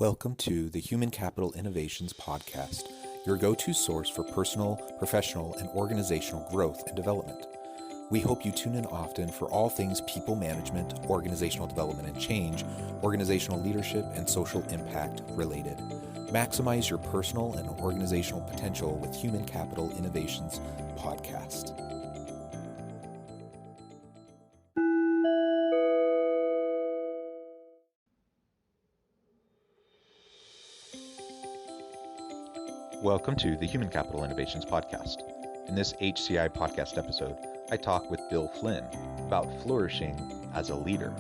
Welcome to the Human Capital Innovations Podcast, your go-to source for personal, professional, and organizational growth and development. We hope you tune in often for all things people management, organizational development and change, organizational leadership, and social impact related. Maximize your personal and organizational potential with Human Capital Innovations Podcast. Welcome to the Human Capital Innovations Podcast. In this HCI podcast episode, I talk with Bill Flynn about flourishing as a leader.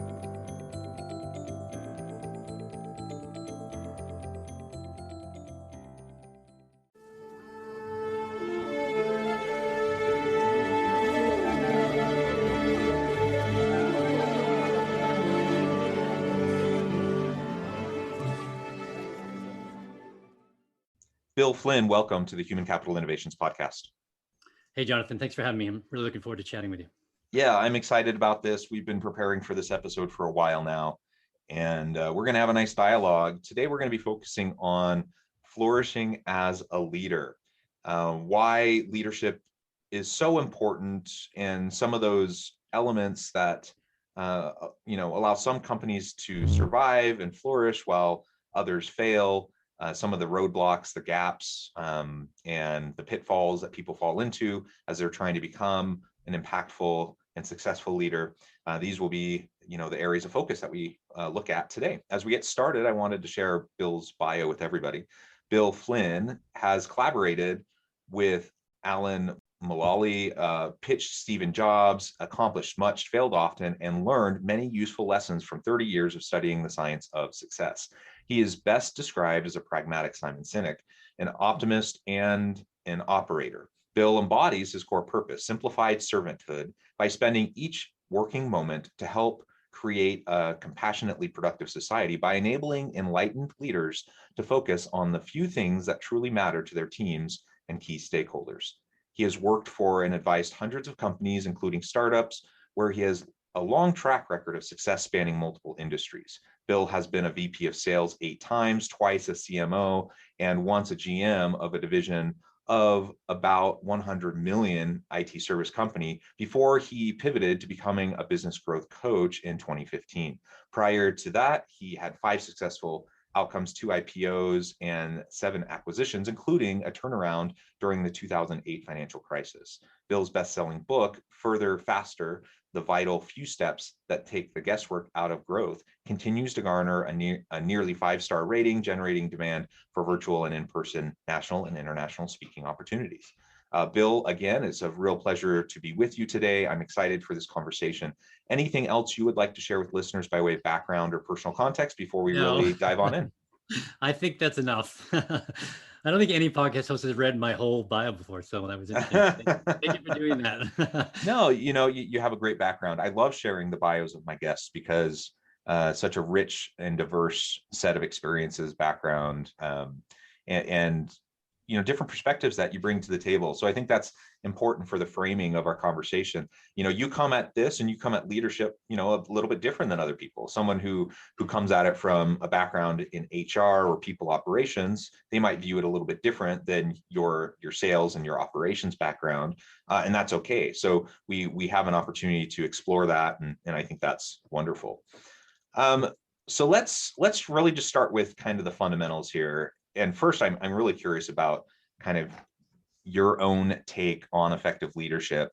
Bill Flynn, welcome to the Human Capital Innovations Podcast. Hey, Jonathan, thanks for having me. I'm really looking forward to chatting with you. Yeah, I'm excited about this. We've been preparing for this episode for a while now, and we're going to have a nice dialogue. Today, we're going to be focusing on flourishing as a leader, why leadership is so important, and some of those elements that allow some companies to survive and flourish while others fail. Some of the roadblocks, the gaps, and the pitfalls that people fall into as they're trying to become an impactful and successful leader. These will be, the areas of focus that we look at today. As we get started, I wanted to share Bill's bio with everybody. Bill Flynn has collaborated with Alan Mulally, pitched Stephen Jobs, accomplished much, failed often, and learned many useful lessons from 30 years of studying the science of success. He is best described as a pragmatic Simon Sinek, an optimist and an operator. Bill embodies his core purpose, simplified servanthood, by spending each working moment to help create a compassionately productive society by enabling enlightened leaders to focus on the few things that truly matter to their teams and key stakeholders. He has worked for and advised hundreds of companies, including startups, where he has a long track record of success spanning multiple industries. Bill has been a VP of sales 8 times, twice a CMO, and once a GM of a division of about 100 million IT service company before he pivoted to becoming a business growth coach in 2015. Prior to that, he had 5 successful outcomes, 2 IPOs, and 7 acquisitions, including a turnaround during the 2008 financial crisis. Bill's best-selling book, Further, Faster, The Vital Few Steps That Take the Guesswork Out of Growth, continues to garner a nearly 5-star rating, generating demand for virtual and in-person national and international speaking opportunities. Bill, again, it's a real pleasure to be with you today. I'm excited for this conversation. Anything else you would like to share with listeners by way of background or personal context before we really dive on in? I think that's enough. I don't think any podcast host has read my whole bio before, so that was interesting. Thank you for doing that. No, you have a great background. I love sharing the bios of my guests because such a rich and diverse set of experiences, background, and different perspectives that you bring to the table. So I think that's important for the framing of our conversation. You come at this and you come at leadership, a little bit different than other people. Someone who comes at it from a background in HR or people operations, they might view it a little bit different than your sales and your operations background, and that's okay. So we have an opportunity to explore that, and I think that's wonderful. So let's really just start with kind of the fundamentals here. And first, I'm really curious about kind of your own take on effective leadership.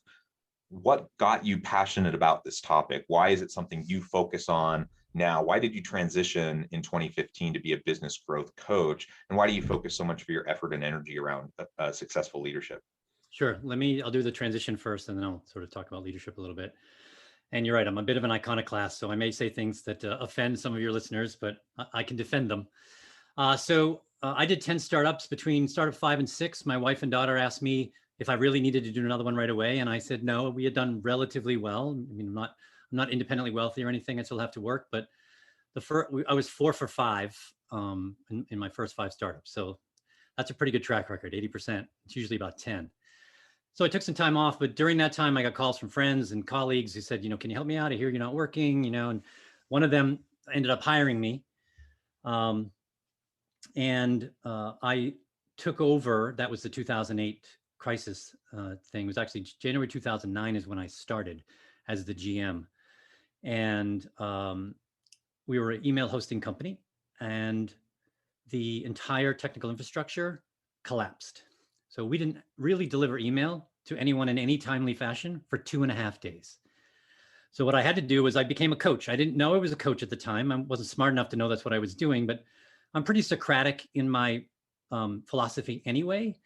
What got you passionate about this topic? Why is it something you focus on now? Why did you transition in 2015 to be a business growth coach? And why do you focus so much of your effort and energy around successful leadership? Sure. I'll do the transition first, and then I'll sort of talk about leadership a little bit. And you're right, I'm a bit of an iconoclast, so I may say things that offend some of your listeners, but I can defend them. I did 10 startups between startup 5 and 6. My wife and daughter asked me if I really needed to do another one right away. And I said, no, we had done relatively well. I mean, I'm not independently wealthy or anything. I still have to work, but I was 4 for 5 in my first 5 startups. So that's a pretty good track record, 80%. It's usually about 10. So I took some time off, but during that time I got calls from friends and colleagues who said, can you help me out? I hear you're not working, and one of them ended up hiring me. And I took over. That was the 2008 crisis thing. It was actually January 2009 is when I started as the GM. And we were an email hosting company, and the entire technical infrastructure collapsed. So we didn't really deliver email to anyone in any timely fashion for 2.5 days. So what I had to do was I became a coach. I didn't know I was a coach at the time. I wasn't smart enough to know that's what I was doing, but I'm pretty Socratic in my philosophy anyway.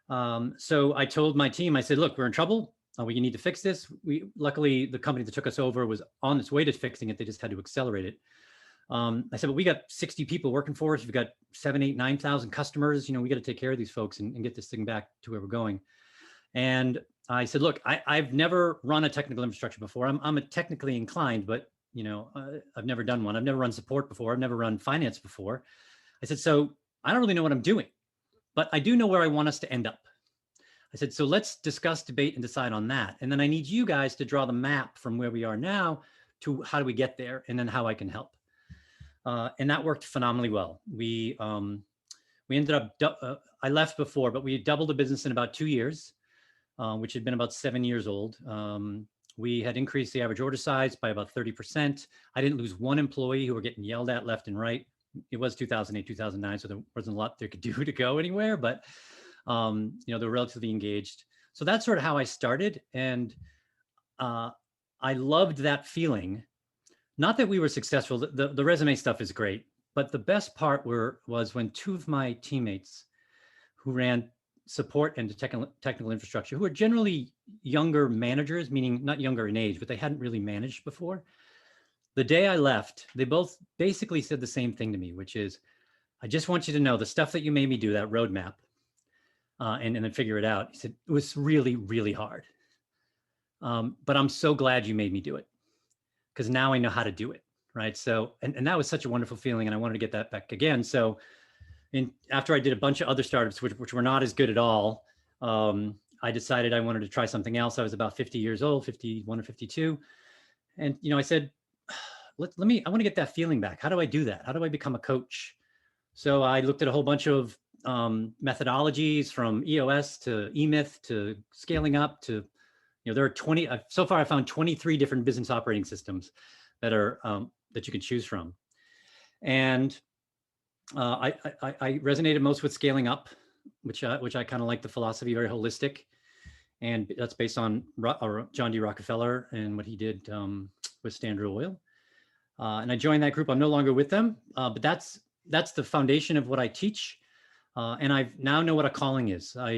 So I told my team, I said, look, we're in trouble. We need to fix this. Luckily, the company that took us over was on its way to fixing it. They just had to accelerate it. I said, but we got 60 people working for us. We've got 7, 8, 9,000 customers. We got to take care of these folks and get this thing back to where we're going. And I said, look, I've never run a technical infrastructure before. I'm a technically inclined, but I've never done one. I've never run support before. I've never run finance before. I said, so I don't really know what I'm doing, but I do know where I want us to end up. I said, so let's discuss, debate, and decide on that. And then I need you guys to draw the map from where we are now to how do we get there, and then how I can help. And that worked phenomenally well. We ended up, I left before, but we doubled the business in about 2 years, which had been about 7 years old. We had increased the average order size by about 30%. I didn't lose one employee who were getting yelled at left and right. It was 2008, 2009, so there wasn't a lot they could do to go anywhere, but they're relatively engaged. So that's sort of how I started. And I loved that feeling. Not that we were successful. The resume stuff is great, but the best part was when 2 of my teammates who ran support and technical infrastructure, who are generally younger managers, meaning not younger in age, but they hadn't really managed before. The day I left, they both basically said the same thing to me, which is, I just want you to know the stuff that you made me do, that roadmap, and then figure it out. He said, it was really, really hard. But I'm so glad you made me do it, because now I know how to do it. Right. So, and that was such a wonderful feeling. And I wanted to get that back again. So after I did a bunch of other startups, which were not as good at all, I decided I wanted to try something else. I was about 50 years old, 51 or 52. And, I said, I want to get that feeling back. How do I do that? How do I become a coach? So I looked at a whole bunch of methodologies, from EOS to eMyth to scaling up to, there are 20, so far I found 23 different business operating systems that are, that you can choose from. And I resonated most with scaling up, which I kind of like the philosophy, very holistic. And that's based on John D. Rockefeller and what he did with Standard Oil. And I joined that group. I'm no longer with them, but that's the foundation of what I teach. And I now know what a calling is. I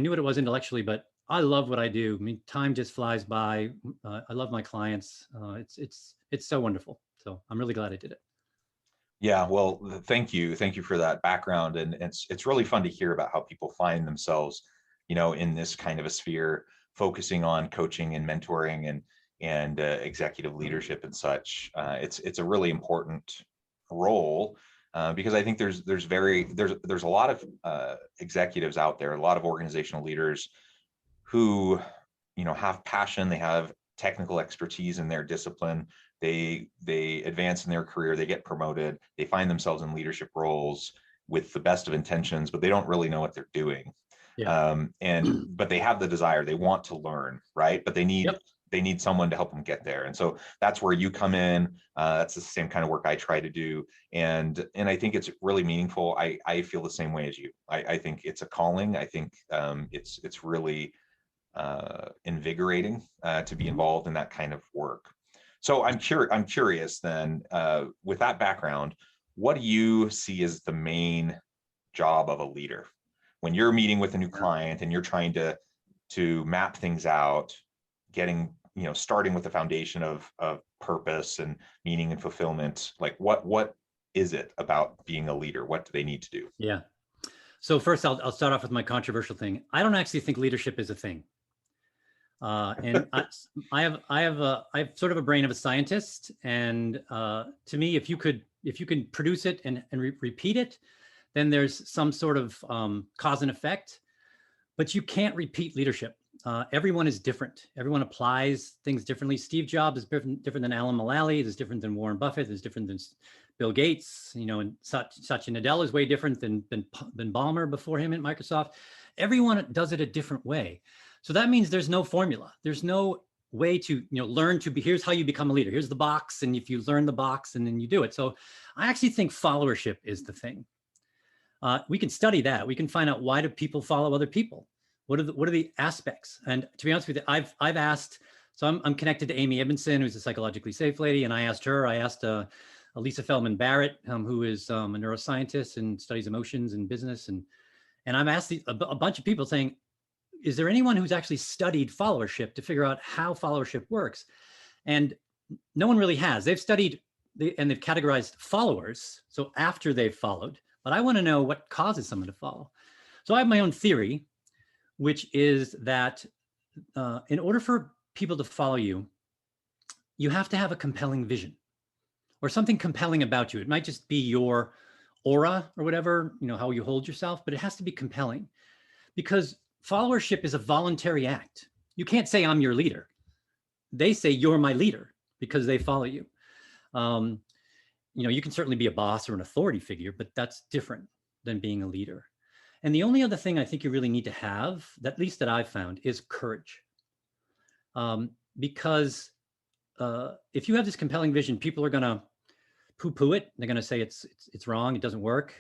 knew what it was intellectually, but I love what I do. I mean, time just flies by. I love my clients. It's so wonderful. So I'm really glad I did it. Yeah, well, thank you for that background, and it's really fun to hear about how people find themselves, in this kind of a sphere, focusing on coaching and mentoring and executive leadership and such. It's a really important role, because I think there's a lot of executives out there, a lot of organizational leaders who have passion, they have technical expertise in their discipline, they advance in their career, they get promoted, they find themselves in leadership roles with the best of intentions, but they don't really know what they're doing. Yeah. But they have the desire, they want to learn, right? But they need Yep. they need someone to help them get there. And so that's where you come in. That's the same kind of work I try to do. And I think it's really meaningful. I feel the same way as you. I think it's a calling. I think it's really invigorating to be involved in that kind of work. So I'm curious then, with that background, what do you see as the main job of a leader when you're meeting with a new client and you're trying to map things out, getting, starting with the foundation of purpose and meaning and fulfillment? Like what is it about being a leader? What do they need to do? Yeah. So first, I'll start off with my controversial thing. I don't actually think leadership is a thing. And I have sort of a brain of a scientist, and to me, if you can produce it and repeat it, then there's some sort of cause and effect. But you can't repeat leadership. Everyone is different. Everyone applies things differently. Steve Jobs is different than Alan Mulally. Is different than Warren Buffett. Is different than Bill Gates, and Satya Nadella is way different than Ballmer before him at Microsoft. Everyone does it a different way. So that means there's no formula. There's no way to learn to be, here's how you become a leader. Here's the box, and if you learn the box and then you do it. So I actually think followership is the thing. We can study that. We can find out, why do people follow other people? What are the aspects? And to be honest with you, I've asked. So I'm connected to Amy Edmondson, who's a psychologically safe lady, and I asked Lisa Feldman Barrett, who is a neuroscientist and studies emotions and business, and I've asked a bunch of people saying, is there anyone who's actually studied followership to figure out how followership works? And no one really has. They've studied and they've categorized followers, so after they've followed. But I want to know what causes someone to follow. So I have my own theory, which is that in order for people to follow you, you have to have a compelling vision or something compelling about you. It might just be your aura or whatever, how you hold yourself, but it has to be compelling, because followership is a voluntary act. You can't say, I'm your leader. They say, you're my leader, because they follow you. You can certainly be a boss or an authority figure, but that's different than being a leader. And the only other thing I think you really need to have, at least that I've found, is courage. Because if you have this compelling vision, people are going to poo-poo it. They're going to say it's wrong. It doesn't work.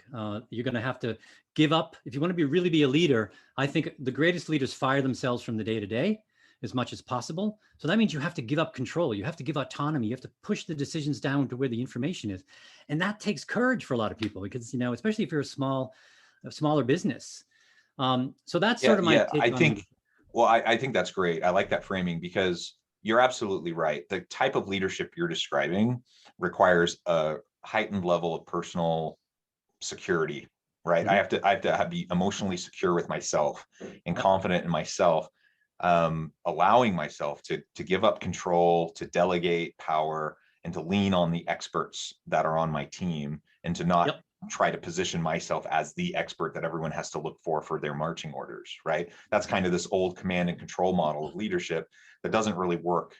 You're going to have to give up. If you want to really be a leader, I think the greatest leaders fire themselves from the day to day as much as possible. So that means you have to give up control. You have to give autonomy. You have to push the decisions down to where the information is. And that takes courage for a lot of people, because, especially if you're a smaller business. So that's sort of my take I think, I think that's great. I like that framing, because you're absolutely right. The type of leadership you're describing requires a heightened level of personal security, right? Mm-hmm. I have to be emotionally secure with myself and confident in myself, allowing myself to give up control, to delegate power, and to lean on the experts that are on my team, and to not try to position myself as the expert that everyone has to look for their marching orders, right? That's kind of this old command and control model of leadership that doesn't really work.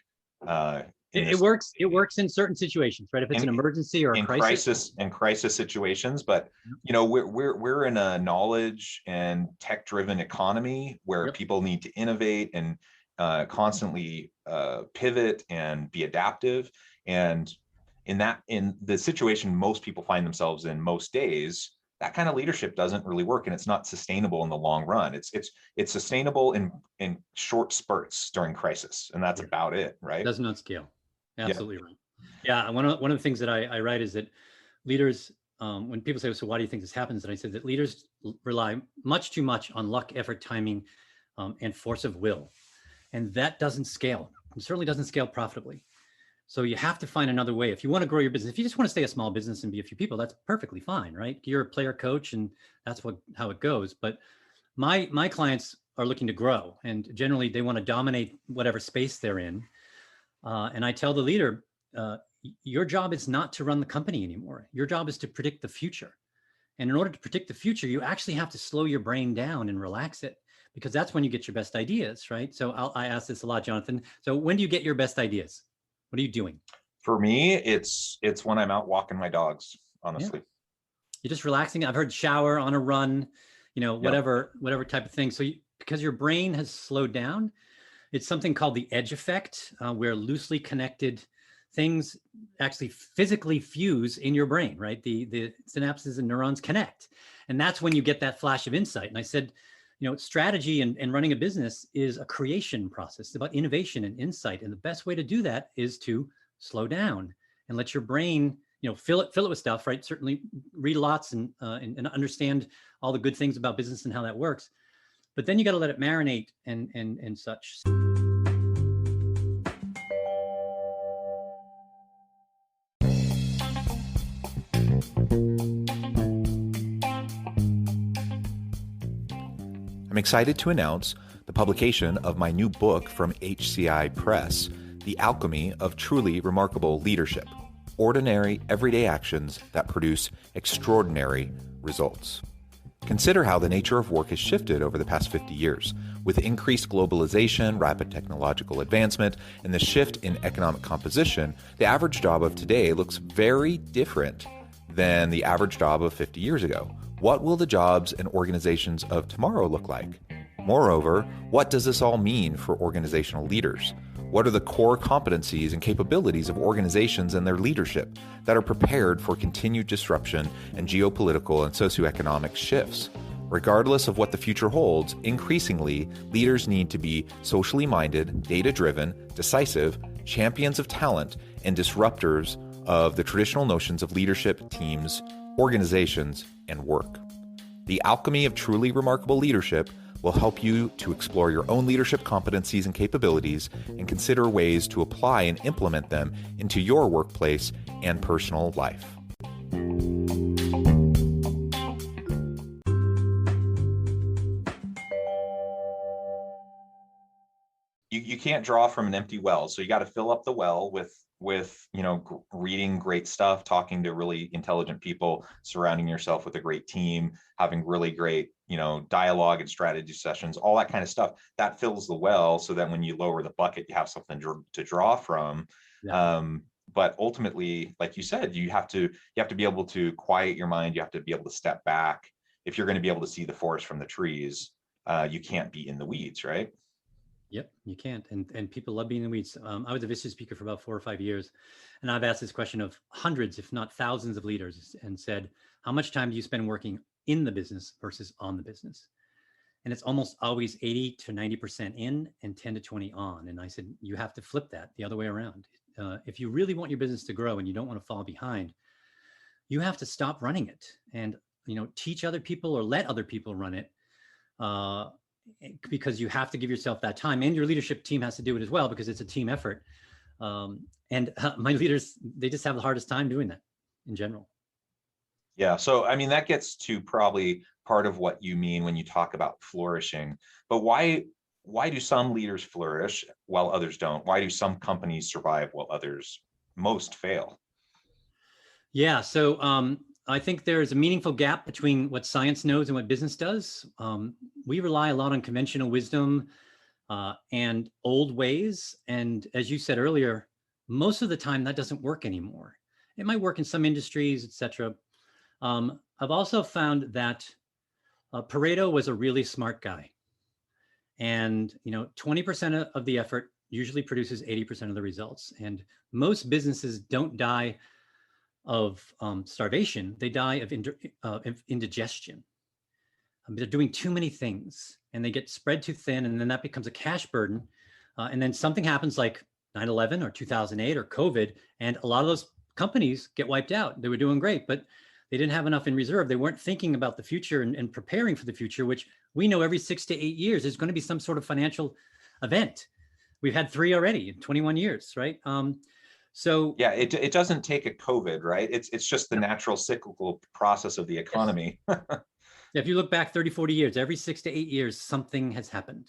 It works in certain situations, right? If it's an emergency or a crisis situations, but we're in a knowledge and tech-driven economy where people need to innovate and constantly pivot and be adaptive. And in the situation most people find themselves in most days, that kind of leadership doesn't really work, and it's not sustainable in the long run. It's sustainable in short spurts during crisis, and that's about it, right? It does not scale. Absolutely right. Yeah, one of the things that I write is that leaders, when people say, so why do you think this happens? And I said that leaders rely much too much on luck, effort, timing, and force of will. And that doesn't scale. It certainly doesn't scale profitably. So you have to find another way. If you want to grow your business, if you just want to stay a small business and be a few people, that's perfectly fine, right? You're a player coach, and that's how it goes. But my clients are looking to grow, and generally they want to dominate whatever space they're in. And I tell the leader, your job is not to run the company anymore. Your job is to predict the future. And in order to predict the future, you actually have to slow your brain down and relax it, because that's when you get your best ideas, right? So I ask this a lot, Jonathan. So when do you get your best ideas? What are you doing? For me, it's when I'm out walking my dogs, honestly. Yeah. You're just relaxing. I've heard shower, on a run, whatever type of thing. So because your brain has slowed down, it's something called the edge effect, where loosely connected things actually physically fuse in your brain, right? The synapses and neurons connect. And that's when you get that flash of insight. And I said, strategy and running a business is a creation process. It's about innovation and insight. And the best way to do that is to slow down and let your brain, fill it with stuff, right? Certainly read lots and understand all the good things about business and how that works. But then you got to let it marinate and such. I'm excited to announce the publication of my new book from HCI Press, The Alchemy of Truly Remarkable Leadership: Ordinary, Everyday Actions that Produce Extraordinary Results. Consider how the nature of work has shifted over the past 50 years. With increased globalization, rapid technological advancement, and the shift in economic composition, the average job of today looks very different than the average job of 50 years ago. What will the jobs and organizations of tomorrow look like? Moreover, what does this all mean for organizational leaders? What are the core competencies and capabilities of organizations and their leadership that are prepared for continued disruption and geopolitical and socioeconomic shifts? Regardless of what the future holds, increasingly, leaders need to be socially minded, data-driven, decisive, champions of talent, and disruptors of the traditional notions of leadership, teams, organizations, and work. The alchemy of truly remarkable leadership will help you to explore your own leadership competencies and capabilities and consider ways to apply and implement them into your workplace and personal life. You can't draw from an empty well, so you got to fill up the well with reading great stuff, talking to really intelligent people, surrounding yourself with a great team, having really great dialogue and strategy sessions, all that kind of stuff. That fills the well, so that when you lower the bucket, you have something to draw from. Yeah. But ultimately, like you said, you have to be able to quiet your mind. You have to be able to step back if you're going to be able to see the forest from the trees. You can't be in the weeds, right? Yep, you can't. And people love being in the weeds. I was a visitor speaker for about 4 or 5 years. And I've asked this question of hundreds, if not thousands of leaders, and said, how much time do you spend working in the business versus on the business? And it's almost always 80 to 90% in and 10 to 20 on. And I said, you have to flip that the other way around. If you really want your business to grow and you don't want to fall behind, you have to stop running it and teach other people or let other people run it. Because you have to give yourself that time, and your leadership team has to do it as well, because it's a team effort. My leaders, they just have the hardest time doing that in general. Yeah. So, I mean, that gets to probably part of what you mean when you talk about flourishing. But why do some leaders flourish while others don't? Why do some companies survive while others most fail? Yeah. So, I think there's a meaningful gap between what science knows and what business does. We rely a lot on conventional wisdom and old ways. And as you said earlier, most of the time that doesn't work anymore. It might work in some industries, et cetera. I've also found that Pareto was a really smart guy. And 20% of the effort usually produces 80% of the results. And most businesses don't die of starvation, they die of indigestion. They're doing too many things and they get spread too thin, and then that becomes a cash burden. And then something happens like 9/11 or 2008 or COVID, and a lot of those companies get wiped out. They were doing great, but they didn't have enough in reserve. They weren't thinking about the future and preparing for the future, which we know every 6 to 8 years is going to be some sort of financial event. We've had 3 already in 21 years, right? So yeah, it doesn't take a COVID, right? It's just the natural cyclical process of the economy. Yes. If you look back 30, 40 years, every 6 to 8 years, something has happened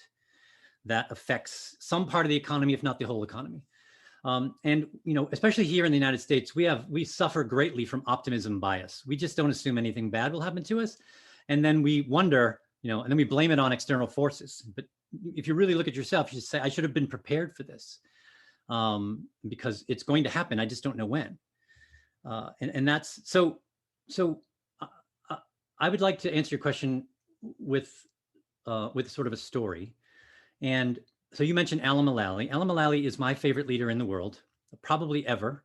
that affects some part of the economy, if not the whole economy. And especially here in the United States, we suffer greatly from optimism bias. We just don't assume anything bad will happen to us, and then we wonder, and then we blame it on external forces. But if you really look at yourself, you should say, I should have been prepared for this. Because it's going to happen. I just don't know when. And that's so. I would like to answer your question with sort of a story. And so you mentioned Alan Mulally. Alan Mulally is my favorite leader in the world, probably ever.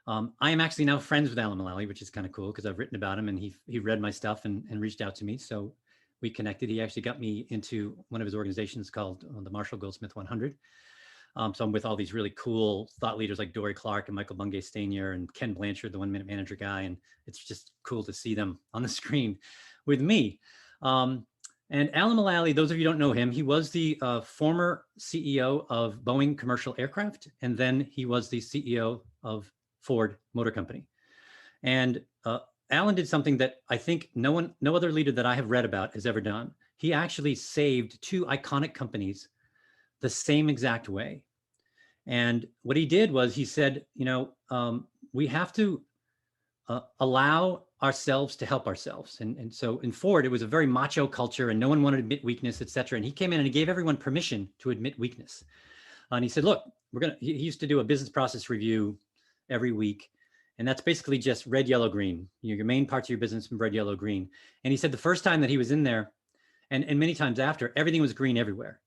I am actually now friends with Alan Mulally, which is kind of cool because I've written about him, and he read my stuff and reached out to me. So we connected. He actually got me into one of his organizations called the Marshall Goldsmith 100. So I'm with all these really cool thought leaders like Dory Clark and Michael Bungay Stanier and Ken Blanchard, the 1 Minute Manager guy. And it's just cool to see them on the screen with me. And Alan Mulally, those of you who don't know him, he was the former CEO of Boeing Commercial Aircraft. And then he was the CEO of Ford Motor Company. And Alan did something that I think no other leader that I have read about has ever done. He actually saved 2 iconic companies the same exact way. And what he did was he said, we have to allow ourselves to help ourselves. And so in Ford, it was a very macho culture and no one wanted to admit weakness, et cetera. And he came in and he gave everyone permission to admit weakness. And he said, look, he used to do a business process review every week. And that's basically just red, yellow, green. Your main parts of your business from red, yellow, green. And he said the first time that he was in there, and many times after, everything was green everywhere.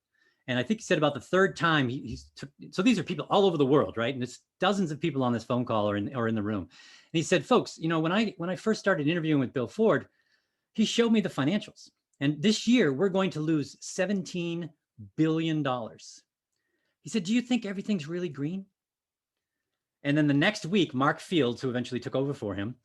And I think he said about the third time he took, so these are people all over the world, right? And there's dozens of people on this phone call or in the room. And he said, folks, when I first started interviewing with Bill Ford, he showed me the financials. And this year we're going to lose $17 billion. He said, do you think everything's really green? And then the next week, Mark Fields, who eventually took over for him,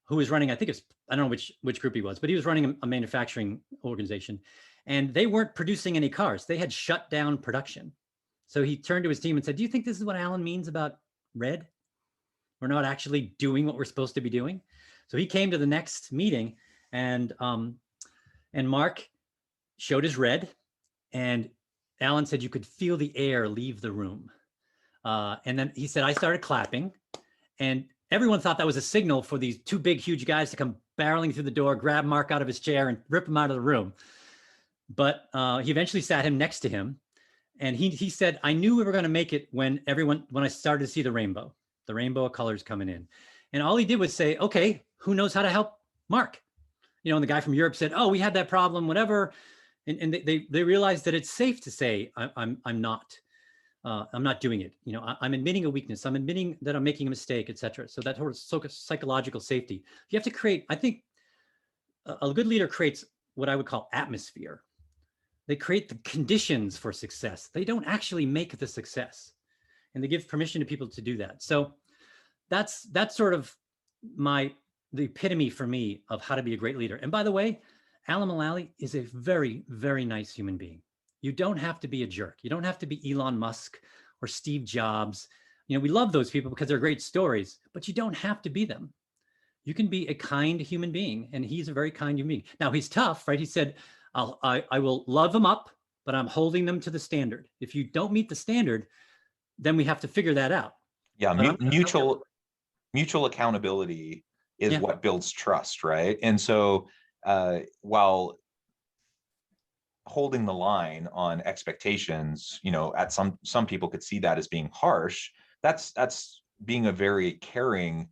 who was running, I think I don't know which group he was, but he was running a manufacturing organization, and they weren't producing any cars. They had shut down production. So he turned to his team and said, do you think this is what Alan means about red? We're not actually doing what we're supposed to be doing. So he came to the next meeting, and Mark showed his red, and Alan said you could feel the air leave the room. And then he said, I started clapping, and everyone thought that was a signal for these two big, huge guys to come barreling through the door, grab Mark out of his chair and rip him out of the room. But he eventually sat him next to him. And he said, I knew we were going to make it when I started to see the rainbow of colors coming in. And all he did was say, okay, who knows how to help Mark? And the guy from Europe said, oh, we had that problem, whatever. And they realized that it's safe to say, I'm not doing it. I'm admitting a weakness. I'm admitting that I'm making a mistake, et cetera. So that sort of psychological safety. You have to create, I think a good leader creates what I would call atmosphere. They create the conditions for success. They don't actually make the success, and they give permission to people to do that. So that's sort of the epitome for me of how to be a great leader. And by the way, Alan Mulally is a very, very nice human being. You don't have to be a jerk. You don't have to be Elon Musk or Steve Jobs. We love those people because they're great stories, but you don't have to be them. You can be a kind human being, and he's a very kind human being. Now, he's tough, right? He said, I will love them up, but I'm holding them to the standard. If you don't meet the standard, then we have to figure that out. Yeah, mutual accountability is what builds trust, right? And so while holding the line on expectations, at some people could see that as being harsh. That's being a very caring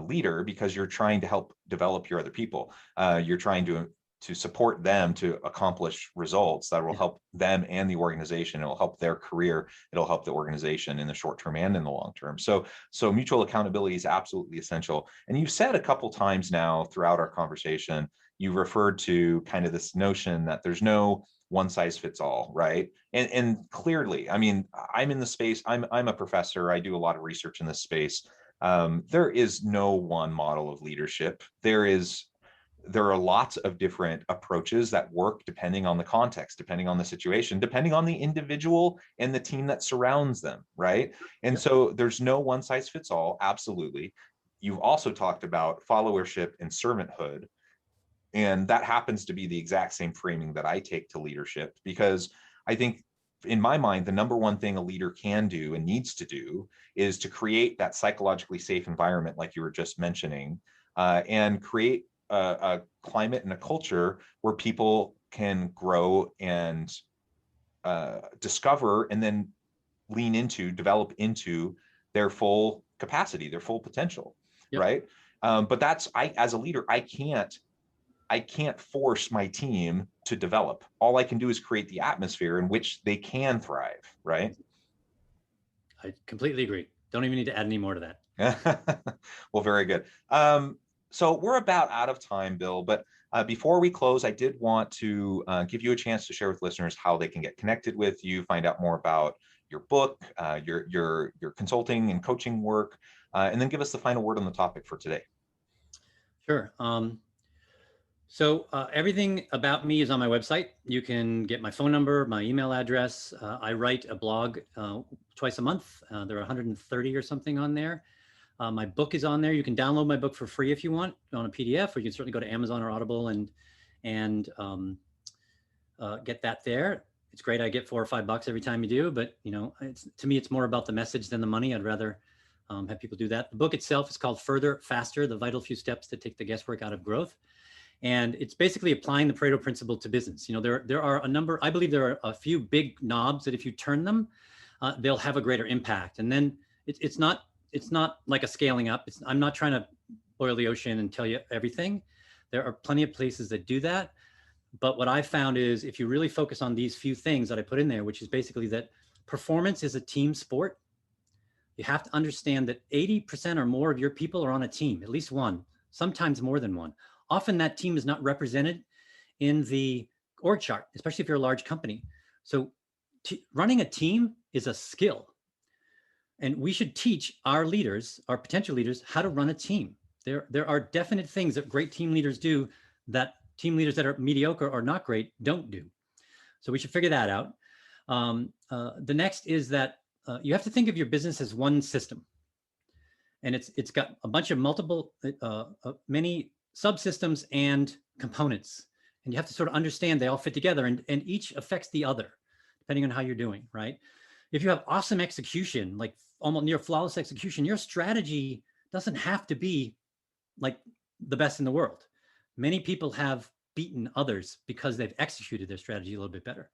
leader, because you're trying to help develop your other people. You're trying to support them to accomplish results that will help them and the organization. It'll help their career. It'll help the organization in the short term and in the long term. So mutual accountability is absolutely essential. And you've said a couple times now throughout our conversation, you referred to kind of this notion that there's no one size fits all, right? And clearly, I mean, I'm in the space, I'm a professor, I do a lot of research in this space. There is no one model of leadership. There are lots of different approaches that work depending on the context, depending on the situation, depending on the individual and the team that surrounds them, right? And so there's no one size fits all, absolutely. You've also talked about followership and servanthood. And that happens to be the exact same framing that I take to leadership, because I think in my mind, the number one thing a leader can do and needs to do is to create that psychologically safe environment, like you were just mentioning, and create a climate and a culture where people can grow and discover and then develop into their full capacity, their full potential, right? But as a leader, I can't force my team to develop. All I can do is create the atmosphere in which they can thrive, right? I completely agree. Don't even need to add any more to that. Well, very good. So we're about out of time, Bill, but before we close, I did want to give you a chance to share with listeners how they can get connected with you, find out more about your book, your consulting and coaching work, and then give us the final word on the topic for today. Sure. So everything about me is on my website. You can get my phone number, my email address. I write a blog twice a month. There are 130 or something on there. My book is on there. You can download my book for free if you want on a PDF, or you can certainly go to Amazon or Audible and get that there. It's great. I get $4 or $5 every time you do, but to me, it's more about the message than the money. I'd rather have people do that. The book itself is called Further, Faster, The Vital Few Steps to Take the Guesswork Out of Growth. And it's basically applying the Pareto principle to business. There are I believe there are a few big knobs that if you turn them, they'll have a greater impact. And then it's not it's not like a scaling up. I'm not trying to boil the ocean and tell you everything. There are plenty of places that do that. But what I found is if you really focus on these few things that I put in there, which is basically that performance is a team sport. You have to understand that 80% or more of your people are on a team, at least one, sometimes more than one. Often that team is not represented in the org chart, especially if you're a large company. So running a team is a skill. And we should teach our leaders, our potential leaders, how to run a team. There are definite things that great team leaders do that team leaders that are mediocre or not great don't do. So we should figure that out. The next is that you have to think of your business as one system. And it's got a bunch of many subsystems and components. And you have to sort of understand they all fit together and each affects the other, depending on how you're doing, right? If you have awesome execution, like almost near flawless execution, your strategy doesn't have to be like the best in the world. Many people have beaten others because they've executed their strategy a little bit better.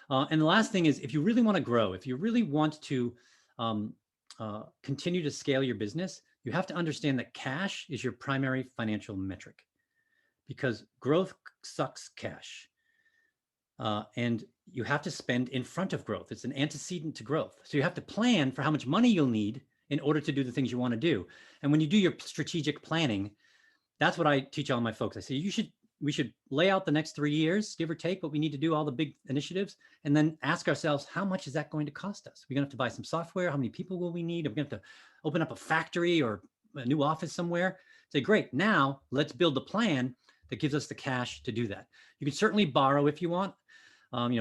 And the last thing is, if you really want to grow, if you really want to continue to scale your business, you have to understand that cash is your primary financial metric because growth sucks cash. And you have to spend in front of growth. It's an antecedent to growth. So you have to plan for how much money you'll need in order to do the things you want to do. And when you do your strategic planning, that's what I teach all my folks. I say, we should lay out the next 3 years, give or take what we need to do, all the big initiatives, and then ask ourselves, how much is that going to cost us? We're going to have to buy some software. How many people will we need? Are we going to have to open up a factory or a new office somewhere? Say, great, now let's build a plan that gives us the cash to do that. You can certainly borrow if you want.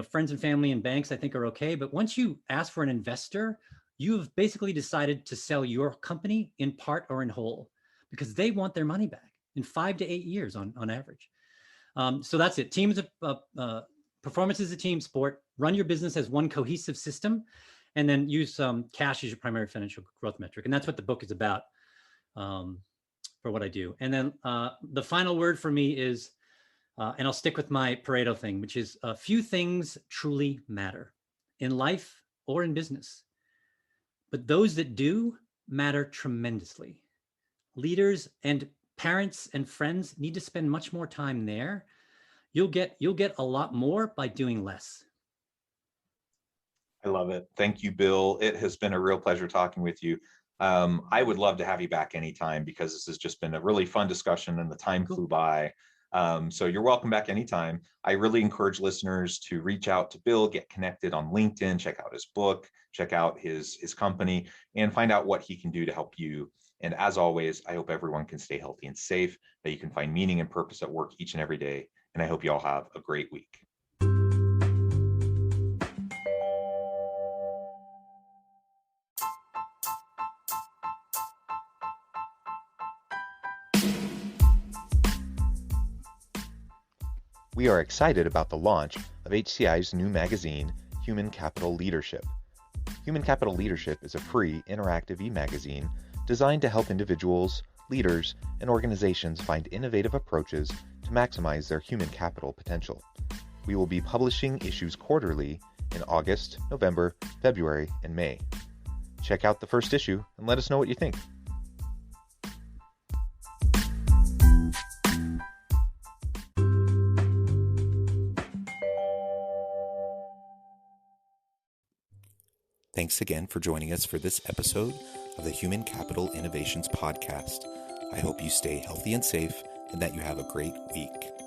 Friends and family and banks, I think, are okay. But once you ask for an investor, you've basically decided to sell your company in part or in whole because they want their money back in 5 to 8 years on average. So that's it. Performance is a team sport. Run your business as one cohesive system, and then use cash as your primary financial growth metric. And that's what the book is about for what I do. And then the final word for me is, and I'll stick with my Pareto thing, which is few things truly matter in life or in business, but those that do matter tremendously. Leaders and parents and friends need to spend much more time there. You'll get a lot more by doing less. I love it. Thank you, Bill. It has been a real pleasure talking with you. I would love to have you back anytime because this has just been a really fun discussion and the time flew by. So you're welcome back anytime. I really encourage listeners to reach out to Bill, get connected on LinkedIn, check out his book, check out his company, and find out what he can do to help you. And as always, I hope everyone can stay healthy and safe, that you can find meaning and purpose at work each and every day. And I hope you all have a great week. We are excited about the launch of HCI's new magazine, Human Capital Leadership. Human Capital Leadership is a free, interactive e-magazine designed to help individuals, leaders, and organizations find innovative approaches to maximize their human capital potential. We will be publishing issues quarterly in August, November, February, and May. Check out the first issue and let us know what you think. Thanks again for joining us for this episode of the Human Capital Innovations Podcast. I hope you stay healthy and safe and that you have a great week.